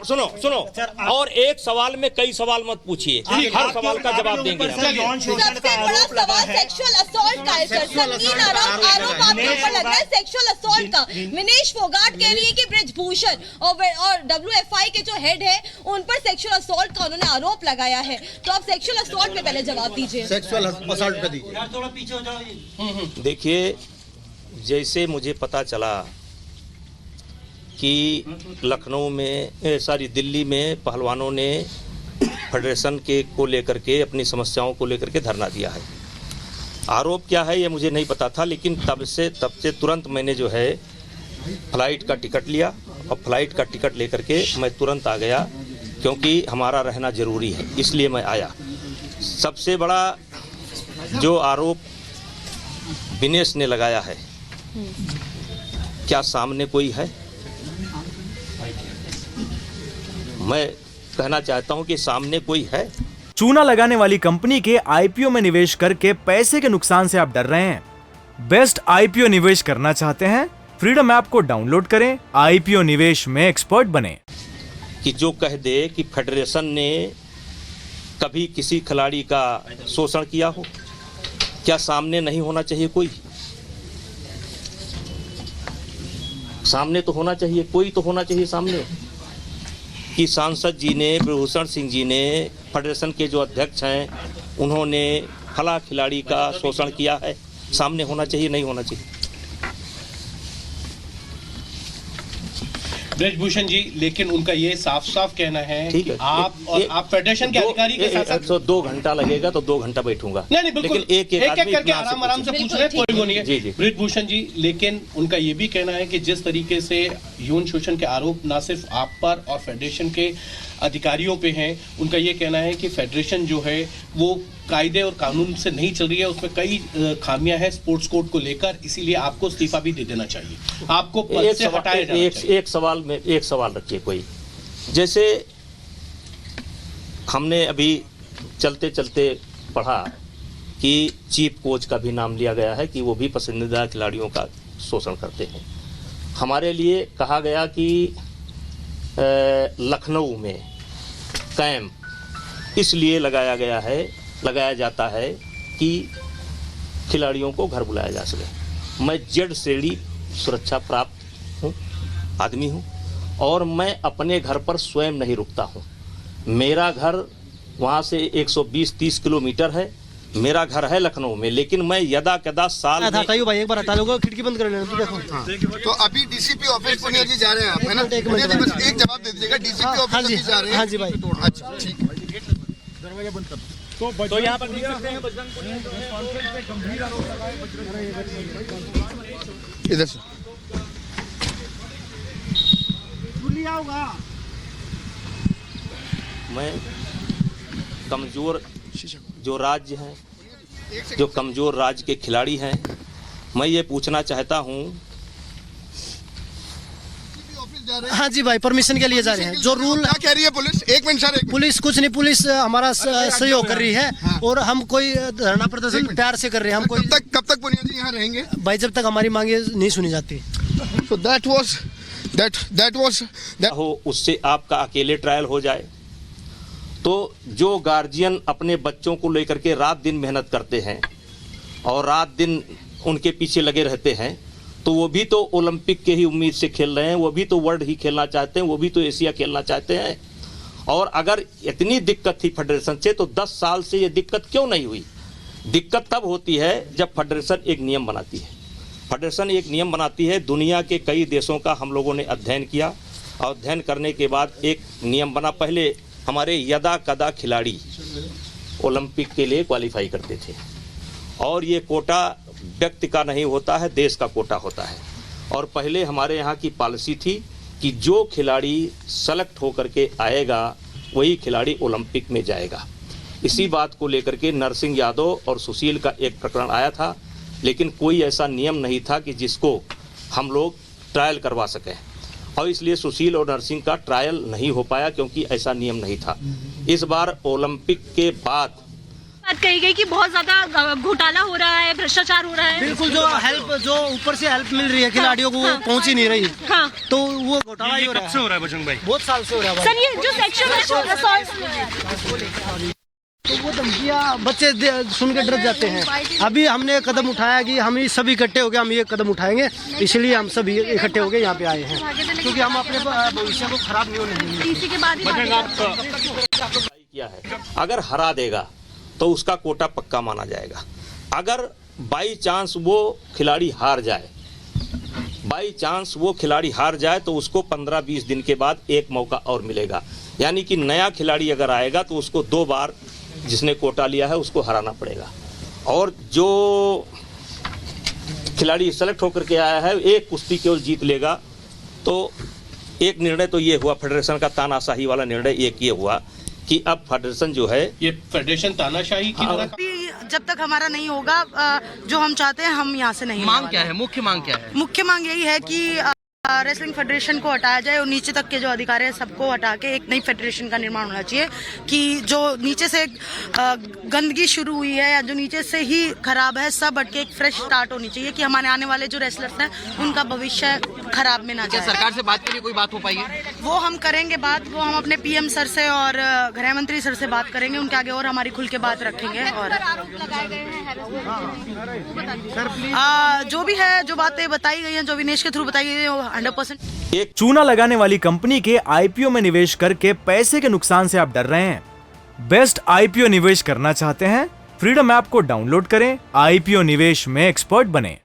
सुनो सुनो, और एक सवाल में कई सवाल मत पूछिए, हर सवाल का जवाब देंगे। सबसे बड़ा सवाल सेक्सुअल असॉल्ट का है सर, संगीन आरोप आपके ऊपर लग रहा है सेक्सुअल असॉल्ट का। विनेश फोगाट कह रही है कि बृजभूषण और WFI के जो हेड है उन पर सेक्सुअल असॉल्ट का उन्होंने आरोप लगाया है। तो आप सेक्सुअल असॉल्ट पे पहले जवाब दीजिए। सेक्सुअल असॉल्ट पे दीजिए। यार थोड़ा पीछे हो जाओ। देखिए, जैसे मुझे पता चला कि लखनऊ में दिल्ली में पहलवानों ने फेडरेशन के को लेकर के अपनी समस्याओं को लेकर के धरना दिया है। आरोप क्या है ये मुझे नहीं पता था, लेकिन तब से तुरंत मैंने जो है फ्लाइट का टिकट लिया और फ्लाइट का टिकट लेकर के मैं तुरंत आ गया, क्योंकि हमारा रहना ज़रूरी है, इसलिए मैं आया। सबसे बड़ा जो आरोप विनेश ने लगाया है, क्या सामने कोई है? मैं कहना चाहता हूं कि सामने कोई है? चूना लगाने वाली कंपनी के आईपीओ में निवेश करके पैसे के नुकसान से आप डर रहे हैं? बेस्ट आईपीओ निवेश करना चाहते हैं? फ्रीडम ऐप को डाउनलोड करें, आईपीओ निवेश में एक्सपर्ट बने। कि जो कह दे कि फेडरेशन ने कभी किसी खिलाड़ी का शोषण किया हो, क्या सामने नहीं होना चाहिए? कोई सामने तो होना चाहिए, कोई तो होना चाहिए सामने। कि सांसद जी ने, बृजभूषण सिंह जी ने, फेडरेशन के जो अध्यक्ष हैं, उन्होंने फला खिलाड़ी का शोषण किया है, सामने होना चाहिए, नहीं होना चाहिए? बृजभूषण जी, लेकिन उनका ये साफ साफ कहना है कि आप फेडरेशन के अधिकारी के साथ 2 घंटा लगेगा तो 2 घंटा बैठूंगा। नहीं बिल्कुल, लेकिन एक करके आराम से पूछ रहे, कोई वो नहीं है। जी। बृजभूषण जी, लेकिन उनका ये भी कहना है कि जिस तरीके से यौन शोषण के आरोप न सिर्फ आप पर और फेडरेशन के अधिकारियों पे हैं, उनका ये कहना है कि फेडरेशन जो है वो कायदे और कानून से नहीं चल रही है, उसमें कई खामियां हैं स्पोर्ट्स कोड को लेकर, इसीलिए आपको इस्तीफा भी दे देना चाहिए, आपको पद से हटाया जाना चाहिए। एक सवाल रखिए कोई। जैसे हमने अभी चलते चलते पढ़ा कि चीफ कोच का भी नाम लिया गया है कि वो भी पसंदीदा खिलाड़ियों का शोषण करते हैं। हमारे लिए कहा गया कि लखनऊ में कैंप इसलिए लगाया जाता है कि खिलाड़ियों को घर बुलाया जा सके। मैं जेड श्रेणी सुरक्षा प्राप्त आदमी हूँ और मैं अपने घर पर स्वयं नहीं रुकता हूँ। मेरा घर वहाँ से 120-30 किलोमीटर है, मेरा घर है लखनऊ में, लेकिन मैं यदा कदा साल में भाई एक बार हटा लोगे, खिड़की बंद कर लेना। देखो तो अभी डीसीपी ऑफिस पुनिया जी जा रहे हैं, आप है ना? पुनिया जी बस एक जवाब दे दीजिएगा, डीसीपी ऑफिस जा रहे हैं। हाँ जी भाई। अच्छा ठीक है। दरवाजा बंद कर। तो यहाँ पर देख सकते हैं बजरंग पुनिया कॉन्फ्रेंस पे गंभीर आरोप लगाए। इधर से मैं कमजोर जो राज्य हैं, जो कमजोर राज्य के खिलाड़ी हैं, मैं ये पूछना चाहता हूँ। हाँ जी भाई, परमिशन के लिए जा रहे हैं। जो रूल क्या कह रही है पुलिस? एक मिनट सर, पुलिस कुछ नहीं, पुलिस हमारा सहयोग कर रही है। हाँ। और हम कोई धरना प्रदर्शन प्यार से कर रहे हैं। हम कोई कब तक पुनिया जी यहाँ रहेंगे भाई? जब तक हमारी मांगे नहीं सुनी जाती। So that was उससे आपका अकेले ट्रायल हो जाए तो जो गार्जियन अपने बच्चों को लेकर के रात दिन मेहनत करते हैं और रात दिन उनके पीछे लगे रहते हैं, तो वो भी तो ओलंपिक के ही उम्मीद से खेल रहे हैं, वो भी तो वर्ल्ड ही खेलना चाहते हैं, वो भी तो एशिया खेलना चाहते हैं। और अगर इतनी दिक्कत थी फेडरेशन से, तो 10 साल से ये दिक्कत क्यों नहीं हुई? दिक्कत तब होती है जब फेडरेशन एक नियम बनाती है। फेडरेशन एक नियम बनाती है, दुनिया के कई देशों का हम लोगों ने अध्ययन किया और अध्ययन करने के बाद एक नियम बना। पहले हमारे यदा कदा खिलाड़ी ओलंपिक के लिए क्वालिफाई करते थे और ये कोटा व्यक्ति का नहीं होता है, देश का कोटा होता है। और पहले हमारे यहाँ की पॉलिसी थी कि जो खिलाड़ी सेलेक्ट होकर के आएगा वही खिलाड़ी ओलंपिक में जाएगा। इसी बात को लेकर के नरसिंह यादव और सुशील का एक प्रकरण आया था, लेकिन कोई ऐसा नियम नहीं था कि जिसको हम लोग ट्रायल करवा सकें, और इसलिए सुशील और नरसिंह का ट्रायल नहीं हो पाया क्योंकि ऐसा नियम नहीं था। इस बार ओलंपिक के बाद बात कही गई कि बहुत ज्यादा घोटाला हो रहा है, भ्रष्टाचार हो रहा है। बिल्कुल, जो ऊपर से हेल्प मिल रही है खिलाड़ियों को, वो पहुंच ही नहीं रही। हाँ। तो वो घोटाला ही हो रहा है बजरंग भाई? बहुत साल से हो रहा है। सर ये जो सेक्सुअल असॉल्ट, तो वो धमकियाँ बच्चे सुन के डर जाते हैं। अभी हमने कदम उठाया कि हम ही सभी इकट्ठे हो गए, हम ये कदम उठाएंगे, इसलिए हम सभी इकट्ठे हो गए यहाँ पे आए हैं, क्योंकि हम अपने भविष्य को खराब नहीं होने देंगे। इसी के बाद ही किया है, अगर हरा देगा तो उसका कोटा पक्का माना जाएगा। अगर बाई चांस वो खिलाड़ी हार जाए तो उसको 15-20 दिन के बाद एक मौका और मिलेगा, यानी कि नया खिलाड़ी अगर आएगा तो उसको 2 बार जिसने कोटा लिया है उसको हराना पड़ेगा। और जो खिलाड़ी सेलेक्ट होकर के आया है एक कुश्ती केवल जीत लेगा। तो एक निर्णय तो ये हुआ, फेडरेशन का तानाशाही वाला निर्णय एक ये हुआ कि अब फेडरेशन जो है, ये फेडरेशन तानाशाही की तरह जब तक हमारा नहीं होगा जो हम चाहते हैं, हम यहाँ से नहीं। मांग क्या है, मुख्य मांग क्या है? मुख्य मांग यही है कि रेसलिंग फेडरेशन को हटाया जाए और नीचे तक के जो अधिकारी हैं सबको हटा के एक नई फेडरेशन का निर्माण होना चाहिए। कि जो नीचे से गंदगी शुरू हुई है या जो नीचे से ही खराब है, सब हट के एक फ्रेश स्टार्ट होनी चाहिए कि हमारे आने वाले जो रेसलर्स हैं उनका भविष्य खराब में ना जाए। सरकार से बात के लिए कोई बात हो पाई है? वो हम करेंगे बात, वो हम अपने पीएम सर से और गृह मंत्री सर से बात करेंगे, उनके आगे और हमारी खुल के बात रखेंगे। और जो भी है, जो बातें बताई गई हैं, जो विनेश के थ्रू बताई गई है, वो 100% चूना लगाने वाली कंपनी के आईपीओ में निवेश करके पैसे के नुकसान से आप डर रहे हैं? बेस्ट आईपीओ निवेश करना चाहते हैं? फ्रीडम ऐप को डाउनलोड करें, आईपीओ निवेश में एक्सपर्ट बने।